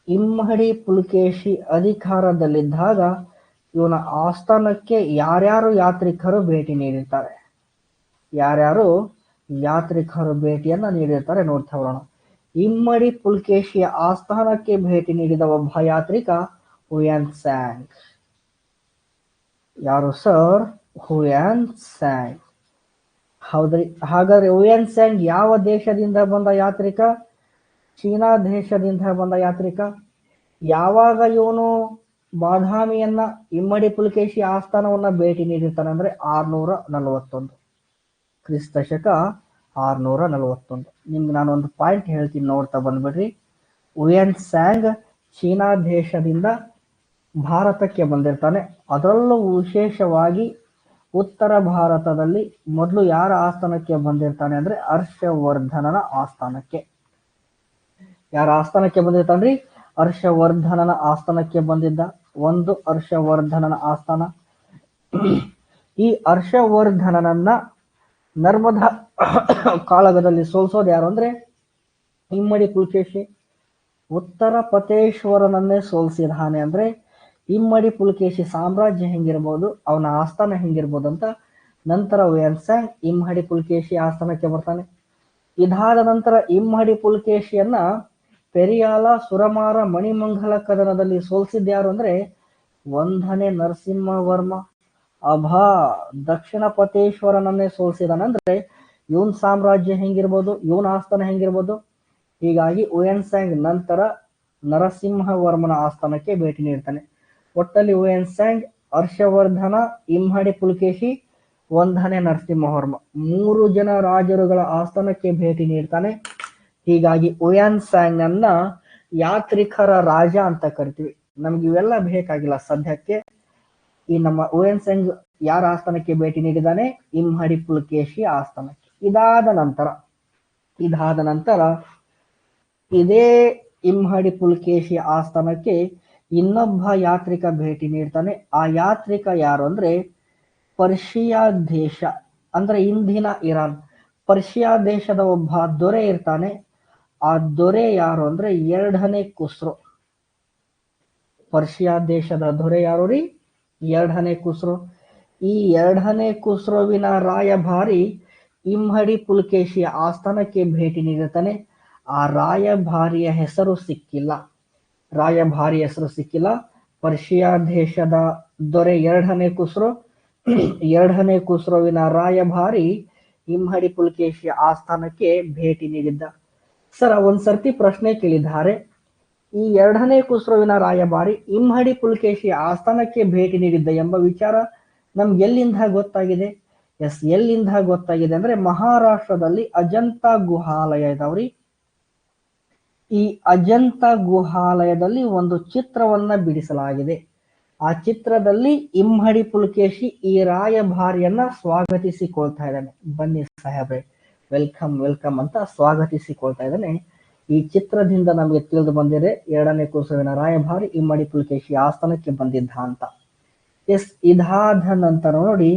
ಇಮ್ಮಡಿ ಪುಲಕೇಶಿ ಅಧಿಕಾರದಲ್ಲಿದ್ದಾಗ ಇವನ ಆಸ್ಥಾನಕ್ಕೆ ಯಾರ್ಯಾರು ಯಾತ್ರಿಕರು ಭೇಟಿ ನೀಡಿರ್ತಾರೆ? ಯಾರ್ಯಾರು ಯಾತ್ರಿಕರು ಭೇಟಿಯನ್ನ ನೀಡಿರ್ತಾರೆ ನೋಡ್ತಾ ಬರೋಣ. ಇಮ್ಮಡಿ ಪುಲಕೇಶಿಯ ಆಸ್ಥಾನಕ್ಕೆ ಭೇಟಿ ನೀಡಿದ ಒಬ್ಬ ಯಾತ್ರಿಕ ಹುಯೆನ್ ಸಾಂಗ್. ಯಾರು ಸರ್? Hiuen song. ಹೌದ್ರಿ. ಹಾಗಾದ್ರೆ ಹುಯೆನ್ ಸಾಂಗ್ ಯಾವ ದೇಶದಿಂದ ಬಂದ ಯಾತ್ರಿಕ? ಚೀನಾ ದೇಶದಿಂದ ಬಂದ ಯಾತ್ರಿಕ. ಯಾವಾಗ ಇವನು ಬಾದಾಮಿಯನ್ನ ಇಮ್ಮಡಿ ಪುಲಕೇಶಿ ಆಸ್ಥಾನವನ್ನ ಭೇಟಿ ನೀಡಿರ್ತಾನೆ ಅಂದ್ರೆ 641 ಕ್ರಿಸ್ತ ಶಕ 641. ನಿಮ್ಗೆ ನಾನು ಒಂದು ಪಾಯಿಂಟ್ ಹೇಳ್ತೀನಿ, ನೋಡ್ತಾ ಬಂದ್ಬಿಡ್ರಿ. ಹುಯೆನ್ ಸಾಂಗ್ ಚೀನಾ ದೇಶದಿಂದ ಭಾರತಕ್ಕೆ ಬಂದಿರ್ತಾನೆ. ಅದರಲ್ಲೂ ವಿಶೇಷವಾಗಿ ಉತ್ತರ ಭಾರತದಲ್ಲಿ ಮೊದಲು ಯಾರ ಆಸ್ಥಾನಕ್ಕೆ ಬಂದಿರ್ತಾನೆ ಅಂದ್ರೆ ಹರ್ಷವರ್ಧನನ ಆಸ್ಥಾನಕ್ಕೆ. ಯಾರ ಆಸ್ಥಾನಕ್ಕೆ ಬಂದಿರ್ತಾನ್ರಿ? ಹರ್ಷವರ್ಧನನ ಆಸ್ಥಾನಕ್ಕೆ ಬಂದಿದ್ದ. ಒಂದು ಹರ್ಷವರ್ಧನನ ಆಸ್ಥಾನ. ಈ ಹರ್ಷವರ್ಧನನನ್ನ ನರ್ಮದಾ ಕಾಳಗದಲ್ಲಿ ಸೋಲ್ಸೋದು ಯಾರು ಅಂದ್ರೆ ಇಮ್ಮಡಿ ಪುಲಕೇಶಿ. ಉತ್ತರ ಪತೇಶ್ವರನನ್ನೇ ಸೋಲ್ಸಿದಾನೆ ಅಂದ್ರೆ ಇಮ್ಮಡಿ ಪುಲಕೇಶಿ ಸಾಮ್ರಾಜ್ಯ ಹೆಂಗಿರ್ಬೋದು, ಅವನ ಆಸ್ಥಾನ ಹೆಂಗಿರ್ಬೋದು ಅಂತ ನಂತರ ಹುಯೆನ್ ಸಾಂಗ್ ಇಮ್ಮಡಿ ಪುಲಕೇಶಿ ಆಸ್ಥಾನಕ್ಕೆ ಬರ್ತಾನೆ. ಇದಾದ ನಂತರ ಇಮ್ಮಡಿ ಪುಲಕೇಶಿಯನ್ನ ಪೆರಿಯಾಲ, ಸುರಮಾರ, ಮಣಿಮಂಗಲ ಕದನದಲ್ಲಿ ಸೋಲ್ಸಿದ್ಯಾರು ಅಂದ್ರೆ 1ನೇ ನರಸಿಂಹವರ್ಮ. ದಕ್ಷಿಣ ಪತೇಶ್ವರನನ್ನೇ ಸೋಲ್ಸಿದಾನಂದ್ರೆ ಇವನ್ ಸಾಮ್ರಾಜ್ಯ ಹೆಂಗಿರ್ಬೋದು, ಇವನ್ ಆಸ್ಥಾನ ಹೆಂಗಿರ್ಬೋದು. ಹೀಗಾಗಿ ಹುಯೆನ್ ಸಾಂಗ್ ನಂತರ ನರಸಿಂಹವರ್ಮನ ಆಸ್ಥಾನಕ್ಕೆ ಭೇಟಿ ನೀಡ್ತಾನೆ. ಒಟ್ಟಲ್ಲಿ ಹುಯೆನ್ ಸಾಂಗ್, ಹರ್ಷವರ್ಧನ, ಇಮ್ಮಡಿ ಪುಲಕೇಶಿ, 1ನೇ ನರಸಿಂಹವರ್ಮ 3 ಜನ ರಾಜರುಗಳ ಆಸ್ಥಾನಕ್ಕೆ ಭೇಟಿ ನೀಡ್ತಾನೆ. ಹೀಗಾಗಿ ಹುಯೆನ್ ಸಾಂಗ್ ಅನ್ನ ಯಾತ್ರಿಕರ ರಾಜ ಅಂತ ಕರಿತೀವಿ. ನಮ್ಗೆ ಇವೆಲ್ಲ ಬೇಕಾಗಿಲ್ಲ ಸದ್ಯಕ್ಕೆ. ಈ ನಮ್ಮ ಹುಯೆನ್ ಸಾಂಗ್ ಯಾರ ಆಸ್ಥಾನಕ್ಕೆ ಭೇಟಿ ನೀಡಿದಾನೆ? ಇಮ್ಮಡಿ ಪುಲಕೇಶಿ ಆಸ್ಥಾನಕ್ಕೆ. ಇದಾದ ನಂತರ ಇದೇ ಇಮ್ಮಡಿ ಪುಲಕೇಶಿ ಆಸ್ಥಾನಕ್ಕೆ ಇನ್ನೊಬ್ಬ ಯಾತ್ರಿಕ ಭೇಟಿ ನೀಡ್ತಾನೆ. ಆ ಯಾತ್ರಿಕ ಯಾರು ಅಂದ್ರೆ ಪರ್ಷಿಯಾ ದೇಶ ಅಂದ್ರೆ ಇಂದಿನ ಇರಾನ್. ಪರ್ಷಿಯಾ ದೇಶದ ಒಬ್ಬ ದೊರೆ ಇರ್ತಾನೆ. ಆ ದೊರೆ ಯಾರು ಅಂದ್ರೆ 2ನೇ ಖುಸ್ರೋ. ಪರ್ಷಿಯಾ ದೇಶದ ದೊರೆ ಯಾರು ರೀ? 2ನೇ ಖುಸ್ರೋ. ಈ 2ನೇ ಖುಸ್ರೋವಿನ ರಾಯಭಾರಿ ಇಮ್ಮಡಿ ಪುಲಕೇಶಿಯ ಆಸ್ಥಾನಕ್ಕೆ ಭೇಟಿ ನೀಡುತ್ತಾನೆ. ಆ ರಾಯಭಾರಿಯ ಹೆಸರು ಸಿಕ್ಕಿಲ್ಲ. ಪರ್ಷಿಯಾ ದೇಶದ ದೊರೆ 2ನೇ ಖುಸ್ರೋ. 2ನೇ ಖುಸ್ರೋವಿನ ರಾಯಭಾರಿ ಇಮ್ಮಡಿ ಪುಲಕೇಶಿಯ ಆಸ್ಥಾನಕ್ಕೆ ಭೇಟಿ ನೀಡಿದ್ದ. ಸರ್, ಒಂದ್ಸರ್ತಿ ಪ್ರಶ್ನೆ ಕೇಳಿದ್ದಾರೆ, ಈ 2ನೇ ಖುಸ್ರೋವಿನ ರಾಯಭಾರಿ ಇಮ್ಮಡಿ ಪುಲಕೇಶಿಯ ಆಸ್ಥಾನಕ್ಕೆ ಭೇಟಿ ನೀಡಿದ್ದ ಎಂಬ ವಿಚಾರ ನಮ್ಗೆ ಎಲ್ಲಿಂದ ಗೊತ್ತಾಗಿದೆ? ಎಲ್ಲಿಂದ ಗೊತ್ತಾಗಿದೆ ಅಂದ್ರೆ ಮಹಾರಾಷ್ಟ್ರದಲ್ಲಿ ಅಜಂತ ಗುಹಾಲಯ ಇದಾವ್ರಿ. ಈ ಅಜಂತ ಗುಹಾಲಯದಲ್ಲಿ ಒಂದು ಚಿತ್ರವನ್ನ ಬಿಡಿಸಲಾಗಿದೆ. ಆ ಚಿತ್ರದಲ್ಲಿ ಇಮ್ಮಡಿ ಪುಲಕೇಶಿ ಈ ರಾಯಭಾರಿಯನ್ನ ಸ್ವಾಗತಿಸಿಕೊಳ್ತಾ ಇದ್ದಾನೆ. ಬನ್ನಿ ಸಾಹೇಬ್ರೆ, ವೆಲ್ಕಮ್ ಅಂತ ಸ್ವಾಗತಿಸಿಕೊಳ್ತಾ ಇದ್ದಾನೆ. ಈ ಚಿತ್ರದಿಂದ ನಮಗೆ ತಿಳಿದು ಬಂದಿದೆ 2ನೇ ಖುಸ್ರೋವಿನ ರಾಯಭಾರಿ ಇಮ್ಮಡಿ ಪುಲಕೇಶಿ ಆಸ್ಥಾನಕ್ಕೆ ಬಂದಿದ್ದ ಅಂತ. ಇದಾದ ನಂತರ ನೋಡಿ,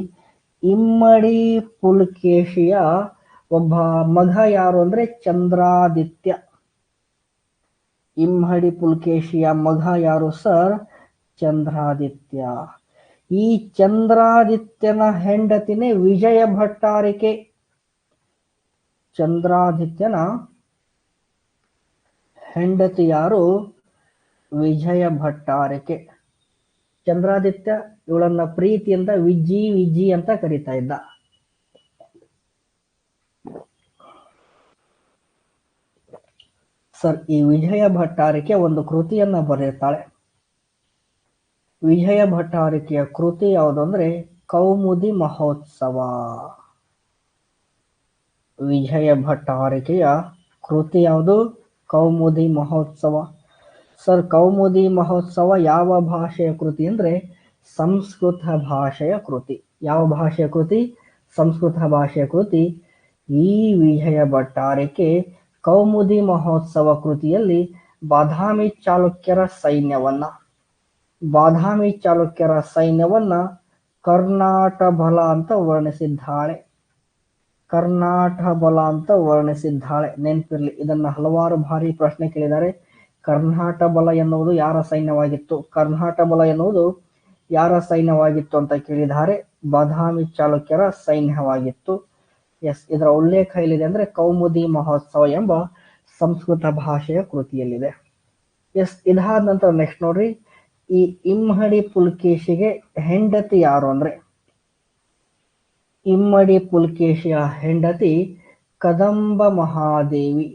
ಇಮ್ಮಡಿ ಪುಲಕೇಶಿಯ ಒಬ್ಬ ಮಗ ಯಾರು ಅಂದ್ರೆ ಚಂದ್ರಾದಿತ್ಯ. ಇಮ್ಮಡಿ ಪುಲಕೇಶಿಯ ಮಗ ಯಾರು ಸರ್? ಚಂದ್ರಾದಿತ್ಯ. ಈ ಚಂದ್ರಾದಿತ್ಯನ ಹೆಂಡತಿನೇ ವಿಜಯ ಭಟ್ಟಾರಿಕೆ. ಚಂದ್ರಾದಿತ್ಯನ ಹೆಂಡತಿ ಯಾರು? ವಿಜಯ ಭಟ್ಟಾರಿಕೆ. ಚಂದ್ರಾದಿತ್ಯ ಇವಳನ್ನ ಪ್ರೀತಿಯಿಂದ ವಿಜಿ ಅಂತ ಕರೀತಾ ಇದ್ದ. ಸರ್, ಈ ವಿಜಯ ಭಟ್ಟಾರಿಕೆ ಒಂದು ಕೃತಿಯನ್ನ ಬರೆಯುತ್ತಾಳೆ. ವಿಜಯ ಭಟ್ಟಾರಿಕೆಯ ಕೃತಿ ಯಾವುದು ಅಂದ್ರೆ ಕೌಮುದಿ ಮಹೋತ್ಸವ. ವಿಜಯ ಭಟ್ಟಾರಿಕೆಯ ಕೃತಿ ಯಾವುದು? ಕೌಮುದಿ ಮಹೋತ್ಸವ. ಸರ್, ಕೌಮುದಿ ಮಹೋತ್ಸವ ಯಾವ ಭಾಷೆಯ ಕೃತಿ ಅಂದ್ರೆ ಸಂಸ್ಕೃತ ಭಾಷೆಯ ಕೃತಿ. ಯಾವ ಭಾಷೆಯ ಕೃತಿ? ಸಂಸ್ಕೃತ ಭಾಷೆಯ ಕೃತಿ. ಈ ವಿಜಯ ಭಟ್ಟಾರಿಕೆ ಕೌಮುದಿ ಮಹೋತ್ಸವ ಕೃತಿಯಲ್ಲಿ ಬಾದಾಮಿ ಚಾಲುಕ್ಯರ ಸೈನ್ಯವನ್ನ ಕರ್ನಾಟ ಬಲ ಅಂತ ವರ್ಣಿಸಿದ್ದಾಳೆ. ನೆನಪಿರ್ಲಿ, ಇದನ್ನ ಹಲವಾರು ಬಾರಿ ಪ್ರಶ್ನೆ ಕೇಳಿದ್ದಾರೆ. ಕರ್ನಾಟ ಬಲ ಎನ್ನುವುದು ಯಾರ ಸೈನ್ಯವಾಗಿತ್ತು? ಕರ್ನಾಟ ಬಲ ಎನ್ನುವುದು ಯಾರ ಸೈನ್ಯವಾಗಿತ್ತು ಅಂತ ಕೇಳಿದ್ದಾರೆ. ಬಾದಾಮಿ ಚಾಲುಕ್ಯರ ಸೈನ್ಯವಾಗಿತ್ತು. ಎಸ್, ಇದರ ಉಲ್ಲೇಖ ಎಲ್ಲಿದೆ ಅಂದ್ರೆ ಕೌಮುದಿ ಮಹೋತ್ಸವ ಎಂಬ ಸಂಸ್ಕೃತ ಭಾಷೆಯ ಕೃತಿಯಲ್ಲಿದೆ. ಎಸ್, ಇದಾದ ನಂತರ ನೆಕ್ಸ್ಟ್ ನೋಡ್ರಿ, ಈ ಇಮ್ಮಡಿ ಪುಲಕೇಶಿಗೆ ಹೆಂಡತಿ ಯಾರು ಅಂದ್ರೆ, ಇಮ್ಮಡಿ ಪುಲಕೇಶಿಯ ಹೆಂಡತಿ ಕದಂಬ ಮಹಾದೇವಿ.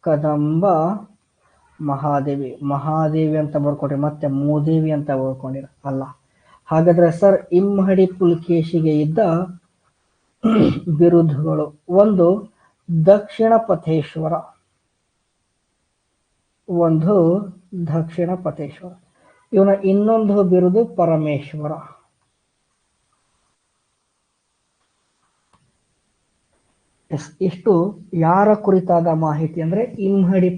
ಕದಂಬ ಮಹಾದೇವಿ, ಮಹಾದೇವಿ ಅಂತ ಬರ್ಕೊಟ್ರಿ, ಮತ್ತೆ ಮೂದೇವಿ ಅಂತ ಬರ್ಕೊಂಡಿರ ಅಲ್ಲ. ಹಾಗಾದ್ರೆ ಸರ್, ಇಮ್ಮಡಿ ಪುಲಕೇಶಿಗೆ ಇದ್ದ ಬಿರುದುಗಳು: ಒಂದು ದಕ್ಷಿಣ ಪಥೇಶ್ವರ, ಒಂದು ದಕ್ಷಿಣ ಪಥೇಶ್ವರ. ಇವನ ಇನ್ನೊಂದು ಬಿರುದು ಪರಮೇಶ್ವರ. ಇಷ್ಟು ಯಾರ ಕುರಿತಾದ ಮಾಹಿತಿ ಅಂದ್ರೆ ಇಮ್ಮಡಿ